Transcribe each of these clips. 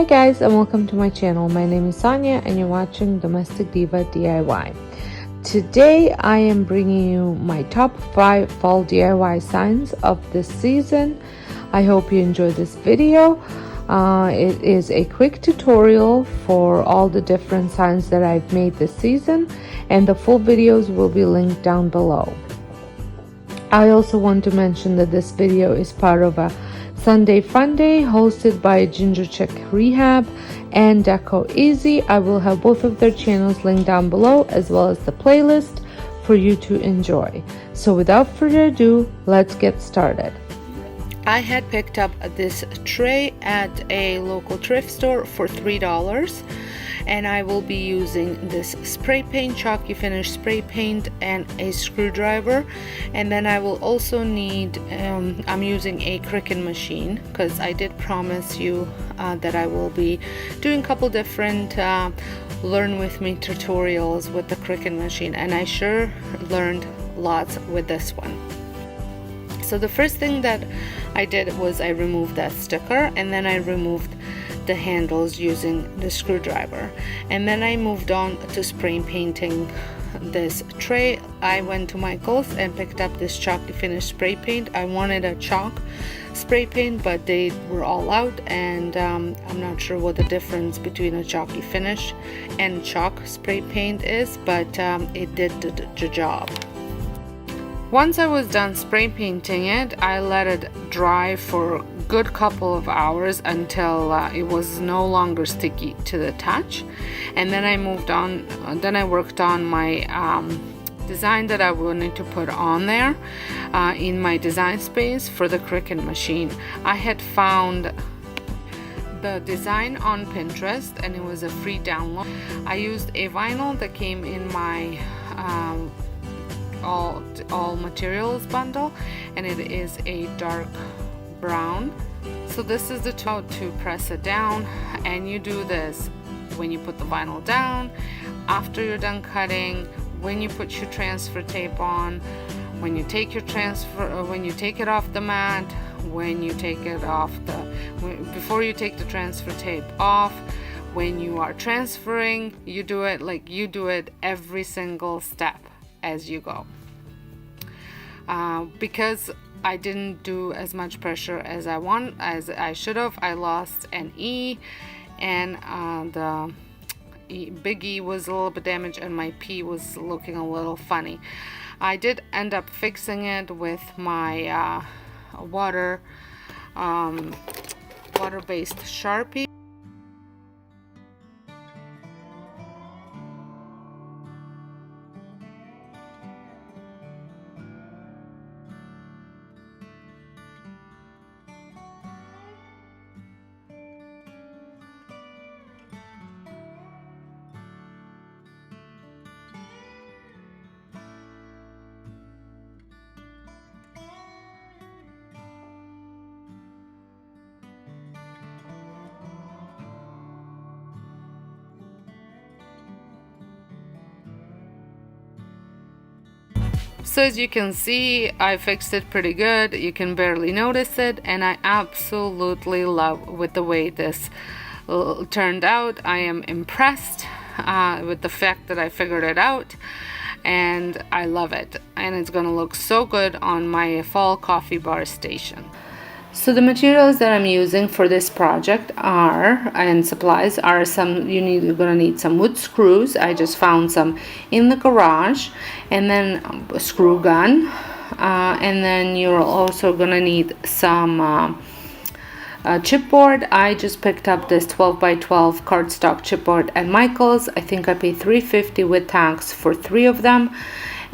Hi guys, and welcome to my channel. My name is Sonja and you're watching Domestic Diva DIY. Today I am bringing you my top 5 fall DIY signs of this season. I hope you enjoy this video. It is a quick tutorial for all the different signs that I've made this season, and the full videos will be linked down below. I also want to mention that this video is part of a Sunday Fun Day hosted by Ginger Chick Rehab and Deco Easy. I will have both of their channels linked down below, as well as the playlist for you to enjoy. So without further ado, let's get started. I had picked up this tray at a local thrift store for $3, and I will be using this spray paint, chalky finish spray paint, and a screwdriver. And then I will also need I'm using a Cricut machine, because I did promise you that I will be doing a couple different learn with me tutorials with the Cricut machine, and I sure learned lots with this one. So the first thing that I did was I removed that sticker, and then I removed the handles using the screwdriver, and then I moved on to spray painting this tray. I went to Michael's and picked up this chalky finish spray paint. I wanted a chalk spray paint, but they were all out, and I'm not sure what the difference between a chalky finish and chalk spray paint is, but it did the job. Once I was done spray painting it, I let it dry for a good couple of hours until it was no longer sticky to the touch, and then I moved on. Then I worked on my design that I wanted to put on there in my design space for the Cricut machine. I had found the design on Pinterest, and it was a free download. I used a vinyl that came in my all materials bundle, and it is a dark brown. So this is the tool to press it down, and you do this when you put the vinyl down, after you're done cutting, when you put your transfer tape on, when you take your when you take it off the mat, when you take it off before you take the transfer tape off, when you are transferring. You do it every single step as you go. Because I didn't do as much pressure as I should have, I lost an E, and the big E was a little bit damaged, and my P was looking a little funny. I did end up fixing it with my water-based Sharpie. So as you can see, I fixed it pretty good. You can barely notice it, and I absolutely love with the way this turned out. I am impressed with the fact that I figured it out, and I love it, and it's gonna look so good on my fall coffee bar station. So the materials that I'm using for this project and supplies are you're gonna need some wood screws. I just found some in the garage, and then a screw gun, and then you're also gonna need some chipboard. I just picked up this 12 by 12 cardstock chipboard at Michael's. I think I paid $3.50 with tax for 3 of them.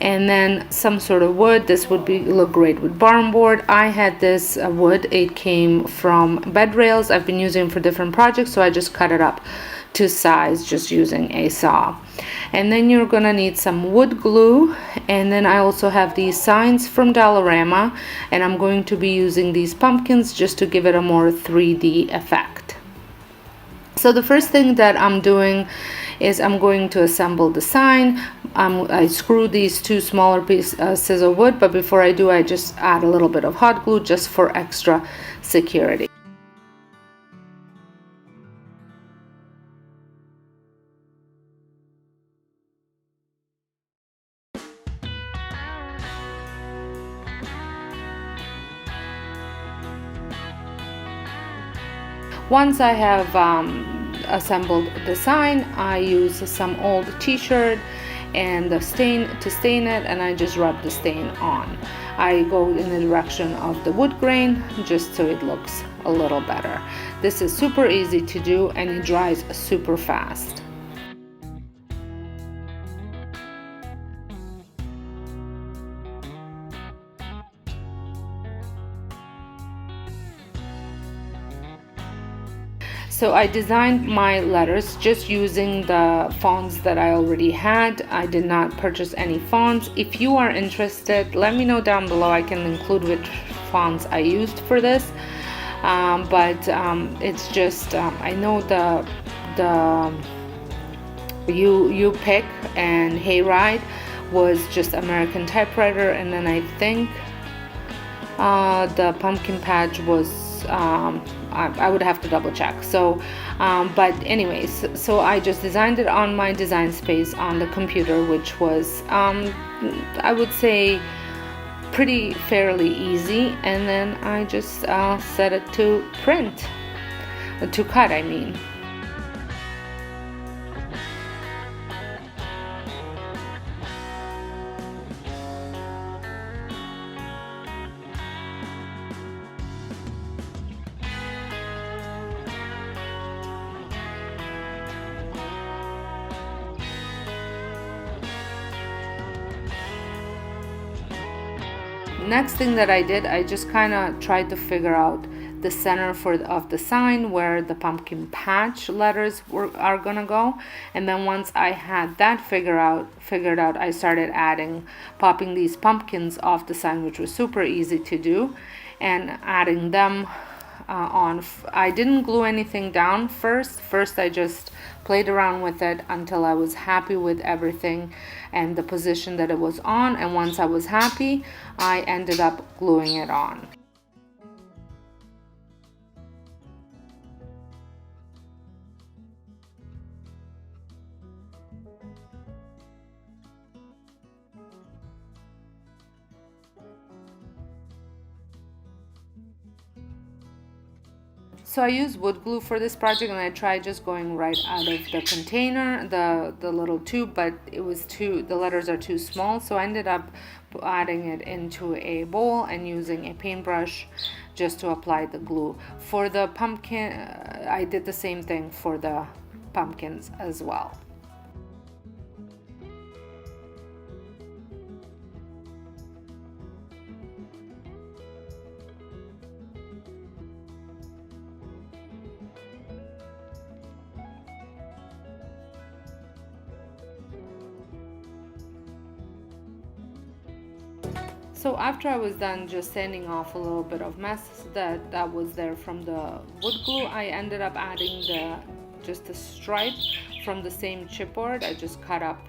And then some sort of wood. This would look great with barn board. I had this wood. It came from bed rails I've been using for different projects, so I just cut it up to size just using a saw. And then you're gonna need some wood glue, and then I also have these signs from Dollarama, and I'm going to be using these pumpkins just to give it a more 3D effect. So the first thing that I'm doing is I'm going to assemble the sign. I screw these 2 smaller pieces of wood, but before I do, I just add a little bit of hot glue just for extra security. Once I have assembled the sign, I use some old t-shirt and the stain to stain it, and I just rub the stain on. I go in the direction of the wood grain just so it looks a little better. This is super easy to do and it dries super fast. So I designed my letters just using the fonts that I already had. I did not purchase any fonts. If you are interested, let me know down below. I can include which fonts I used for this. It's just I know the you pick and Hayride was just American typewriter, and then I think the pumpkin patch was I would have to double check. So but anyways, so I just designed it on my design space on the computer, which was I would say pretty fairly easy, and then I just set it to print, to cut I mean. Next thing that I did, I just kind of tried to figure out the center of the sign where the pumpkin patch letters are gonna go, and then once I had that figured out, I started popping these pumpkins off the sign, which was super easy to do, and adding them on. I didn't glue anything down first. I just played around with it until I was happy with everything and the position that it was on, and once I was happy, I ended up gluing it on. So I used wood glue for this project, and I tried just going right out of the container, the little tube, but the letters are too small, so I ended up adding it into a bowl and using a paintbrush just to apply the glue. For the pumpkin, I did the same thing for the pumpkins as well. So after I was done just sanding off a little bit of mess that was there from the wood glue, I ended up adding just a stripe from the same chipboard. I just cut up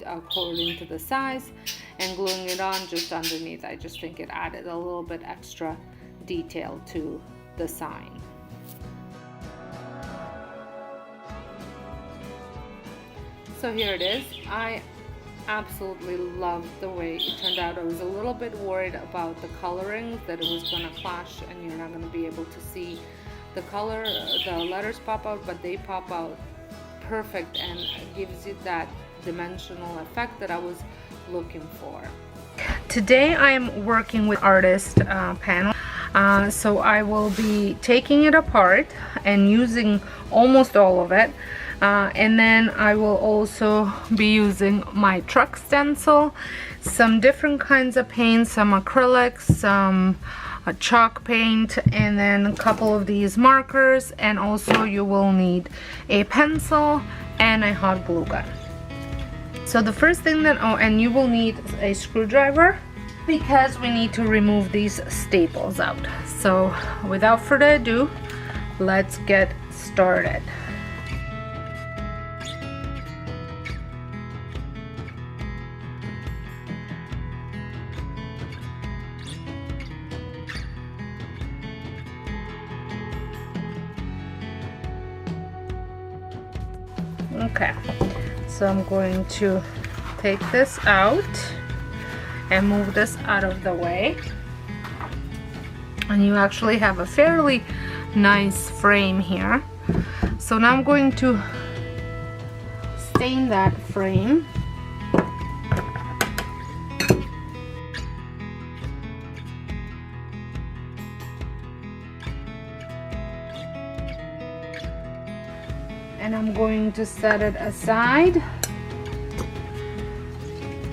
according to the size and gluing it on just underneath. I just think it added a little bit extra detail to the sign. So here it is. I absolutely loved the way it turned out. I was a little bit worried about the coloring, that it was going to clash and you're not going to be able to see the color, the letters pop out, but they pop out perfect and gives you that dimensional effect that I was looking for. Today I am working with artist panel, so I will be taking it apart and using almost all of it. And then I will also be using my truck stencil, some different kinds of paints, some acrylics, some chalk paint, and then a couple of these markers, and also you will need a pencil and a hot glue gun. So the first thing that, and you will need a screwdriver because we need to remove these staples out. So without further ado, let's get started. Okay, so I'm going to take this out and move this out of the way, and you actually have a fairly nice frame here. So now I'm going to stain that frame. And I'm going to set it aside.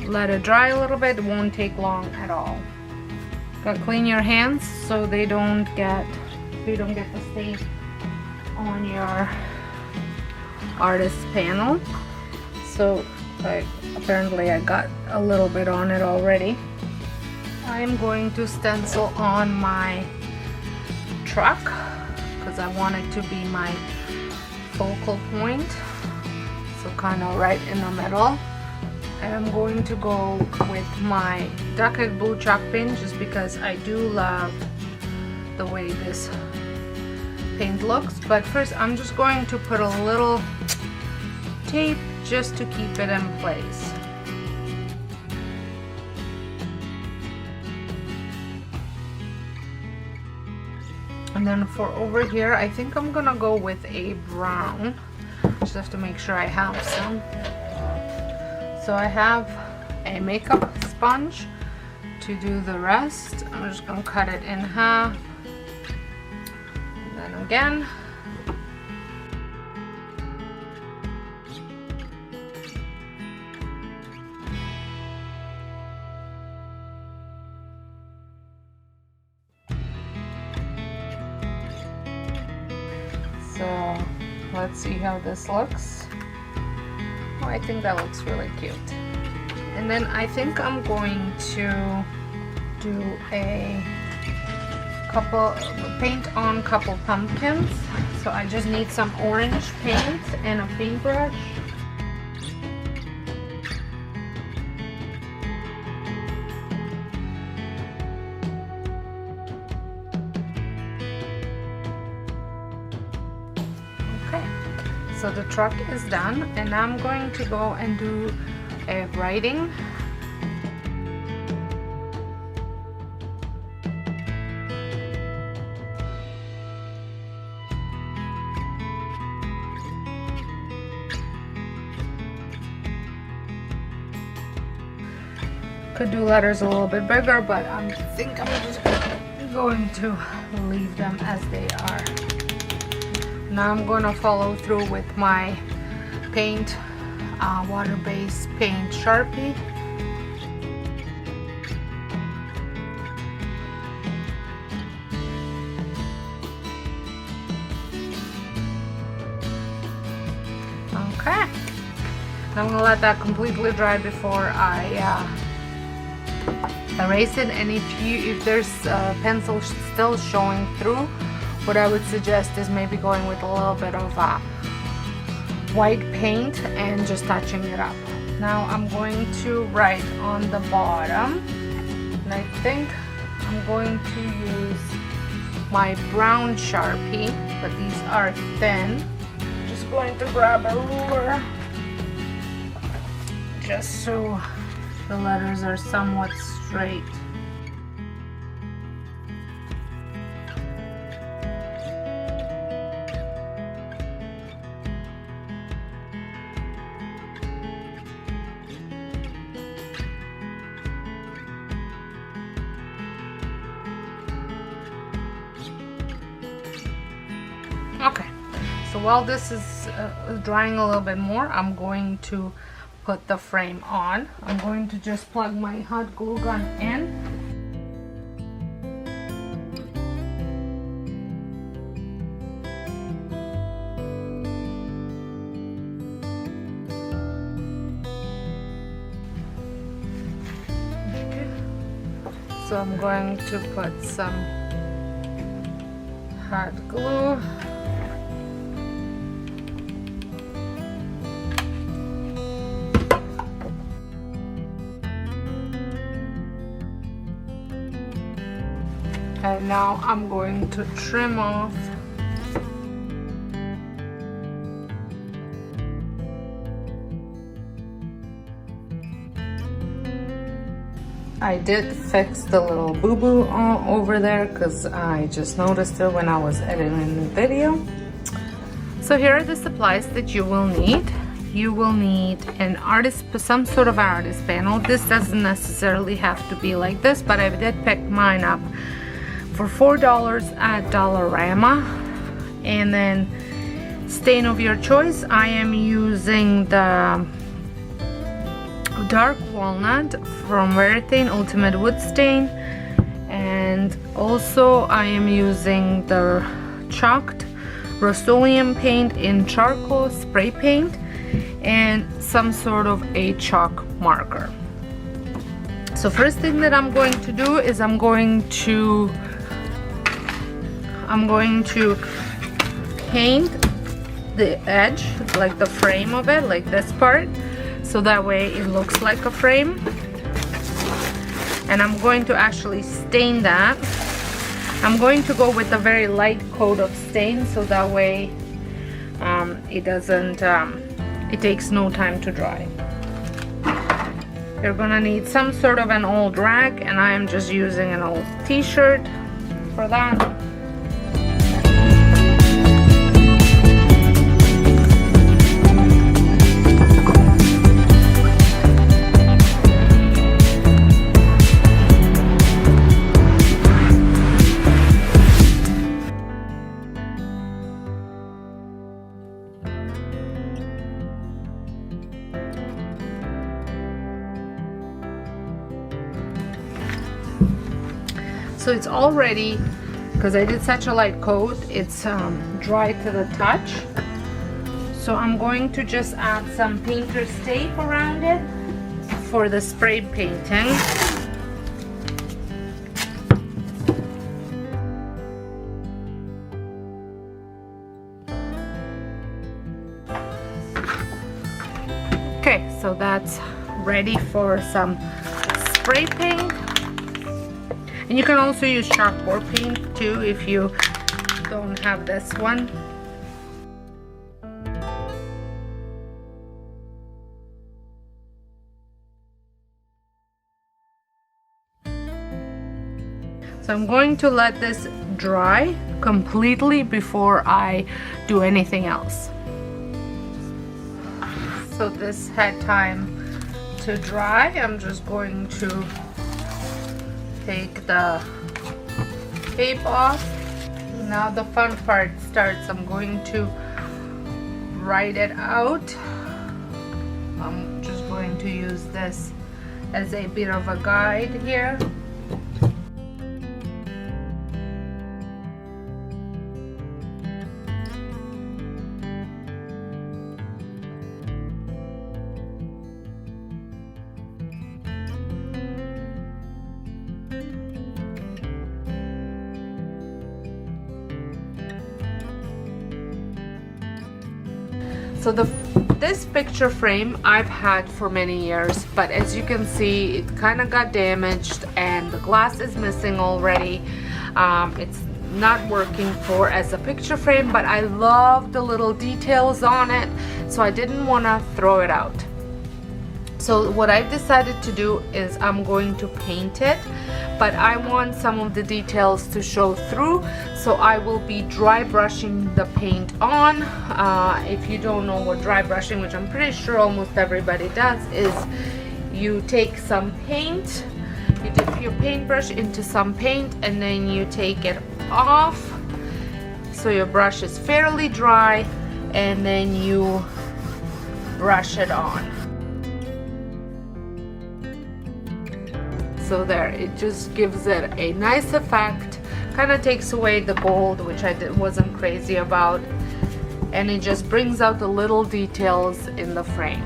Let it dry a little bit. It won't take long at all. Gotta clean your hands so you don't get the stain on your artist panel. So apparently I got a little bit on it already. I'm going to stencil on my truck because I want it to be my focal point, so kind of right in the middle. And I'm going to go with my Ducket blue chalk paint just because I do love the way this paint looks. But first I'm just going to put a little tape just to keep it in place. And then for over here, I think I'm gonna go with a brown. Just have to make sure I have some. So I have a makeup sponge to do the rest. I'm just gonna cut it in half. And then again. So let's see how this looks. Oh, I think that looks really cute. And then I think I'm going to do a paint on couple pumpkins. So I just need some orange paint and a paintbrush. So the truck is done, and now I'm going to go and do a writing. Could do letters a little bit bigger, but I think I'm just going to leave them as they are. Now I'm going to follow through with my paint, water-based paint Sharpie. Okay. Now I'm going to let that completely dry before I erase it. And if there's pencil still showing through, what I would suggest is maybe going with a little bit of white paint and just touching it up. Now I'm going to write on the bottom, and I think I'm going to use my brown Sharpie, but these are thin. Just going to grab a ruler just so the letters are somewhat straight. Okay, so while this is drying a little bit more, I'm going to put the frame on. I'm going to just plug my hot glue gun in. So I'm going to put some hot glue. And now I'm going to trim off I did fix the little boo-boo over there because I just noticed it when I was editing the video. So here are the supplies that you will need. You will need some sort of artist panel. This doesn't necessarily have to be like this, but I did pick mine up for $4 at Dollarama. And then stain of your choice. I am using the dark walnut from Veritain Ultimate Wood Stain, and also I am using the chalked Rust-Oleum paint in charcoal spray paint and some sort of a chalk marker. So first thing that I'm going to do is I'm going to paint the edge, like the frame of it, like this part, so that way it looks like a frame. And I'm going to actually stain that. I'm going to go with a very light coat of stain, so that way it takes no time to dry. You're gonna need some sort of an old rag, and I am just using an old t-shirt for that. So it's all ready, because I did such a light coat, it's dry to the touch. So I'm going to just add some painter's tape around it for the spray painting. Okay, so that's ready for some spray paint. And you can also use chalkboard paint too if you don't have this one. So I'm going to let this dry completely before I do anything else. So this had time to dry. I'm just going to take the tape off. Now the fun part starts. I'm going to write it out. I'm just going to use this as a bit of a guide here. So this picture frame I've had for many years, but as you can see, it kind of got damaged and the glass is missing already. It's not working as a picture frame, but I love the little details on it, so I didn't want to throw it out. So what I've decided to do is I'm going to paint it, but I want some of the details to show through, so I will be dry brushing the paint on. If you don't know what dry brushing, which I'm pretty sure almost everybody does, is you take some paint, you dip your paintbrush into some paint, and then you take it off so your brush is fairly dry, and then you brush it on. So there, it just gives it a nice effect, kind of takes away the gold, which I wasn't crazy about, and it just brings out the little details in the frame.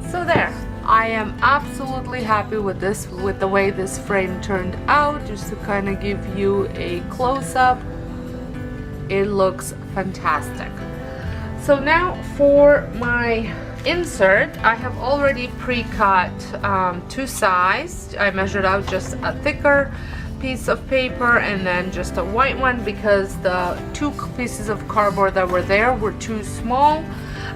So there, I am absolutely happy with this, with the way this frame turned out. Just to kind of give you a close-up, it looks fantastic. So now for my insert, I have already pre-cut two sides. I measured out just a thicker piece of paper and then just a white one, because the 2 pieces of cardboard that were there were too small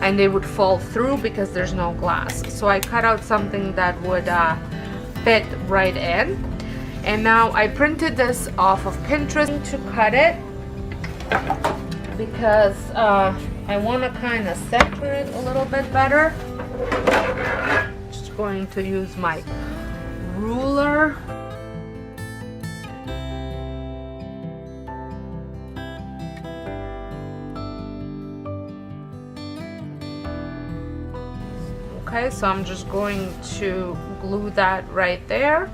and they would fall through because there's no glass. So I cut out something that would fit right in. And now I printed this off of Pinterest to cut it, because I want to kind of center it a little bit better. Just going to use my ruler. Okay, so I'm just going to glue that right there,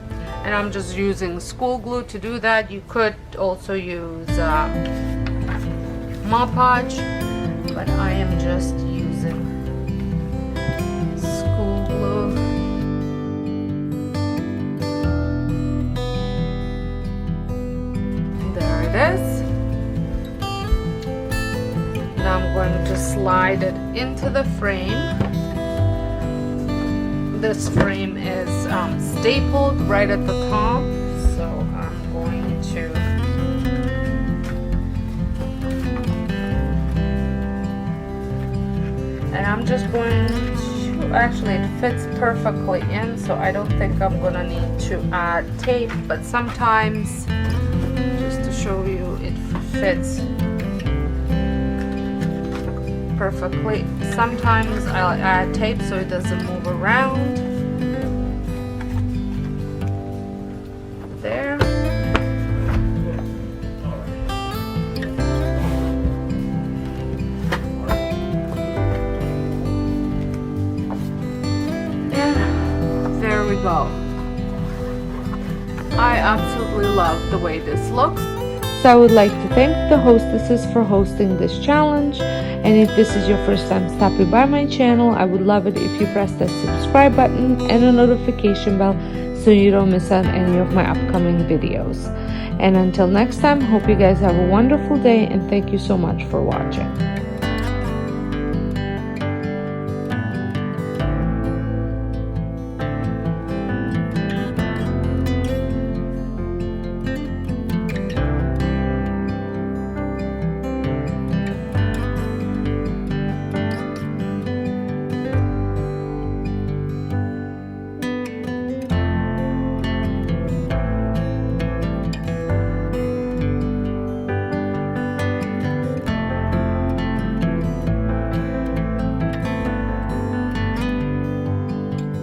and I'm just using school glue to do that. You could also use Mod Podge, but I am just using school glue. There it is. Now I'm going to slide it into the frame. This frame is stapled right at the top, so I'm going to I'm just going to, actually it fits perfectly in, so I don't think I'm gonna need to add tape, but sometimes, just to show you, it fits perfectly. Sometimes I'll add tape so it doesn't move around. There. And there we go. I absolutely love the way this looks. So I would like to thank the hostesses for hosting this challenge. And if this is your first time stopping by my channel, I would love it if you press the subscribe button and a notification bell so you don't miss out any of my upcoming videos. And until next time, hope you guys have a wonderful day, and thank you so much for watching.